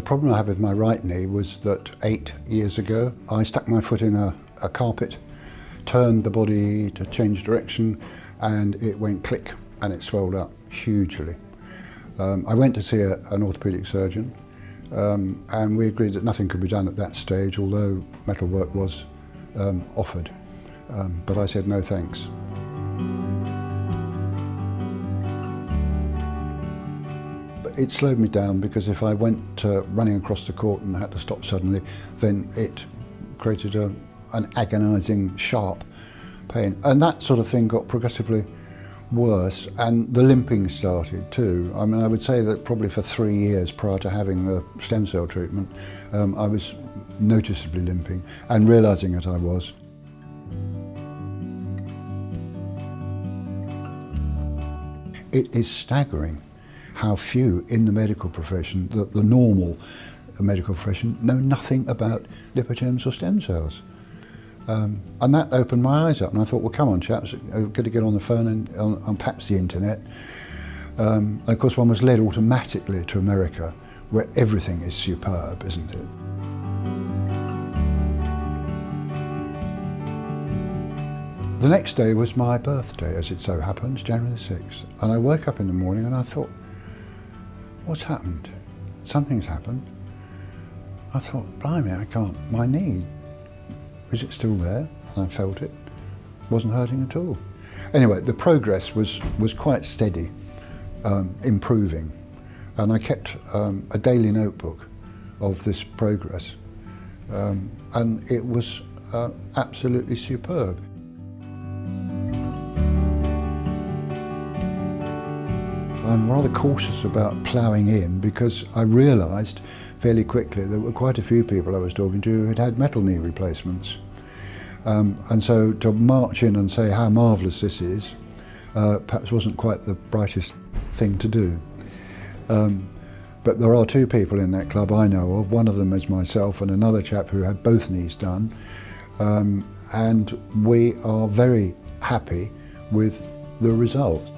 problem I had with my right knee was that 8 years ago I stuck my foot in a carpet, turned the body to change direction, and it went click and it swelled up hugely. I went to see an orthopaedic surgeon and we agreed that nothing could be done at that stage, although metalwork was offered. But I said no thanks. But it slowed me down, because if I went running across the court and had to stop suddenly, then it created an agonising, sharp pain. And that sort of thing got progressively worse, and the limping started too. I mean, I would say that probably for 3 years prior to having the stem cell treatment, I was noticeably limping, and realising that I was. It is staggering how few in the medical profession, the normal medical profession, know nothing about lipogems or stem cells. And that opened my eyes up, and I thought, well, come on chaps, I've got to get on the phone and on perhaps the internet. And of course one was led automatically to America, where everything is superb, isn't it? The next day was my birthday, as it so happened, January the 6th. And I woke up in the morning and I thought, what's happened? Something's happened. I thought, blimey, I can't, my knee, is it still there? And I felt it. Wasn't hurting at all. Anyway, the progress was quite steady, improving. And I kept a daily notebook of this progress. And it was absolutely superb. I'm rather cautious about ploughing in, because I realised fairly quickly there were quite a few people I was talking to who had had metal knee replacements. And so to march in and say how marvellous this is perhaps wasn't quite the brightest thing to do. But there are 2 people in that club I know of. One of them is myself, and another chap who had both knees done. And we are very happy with the results.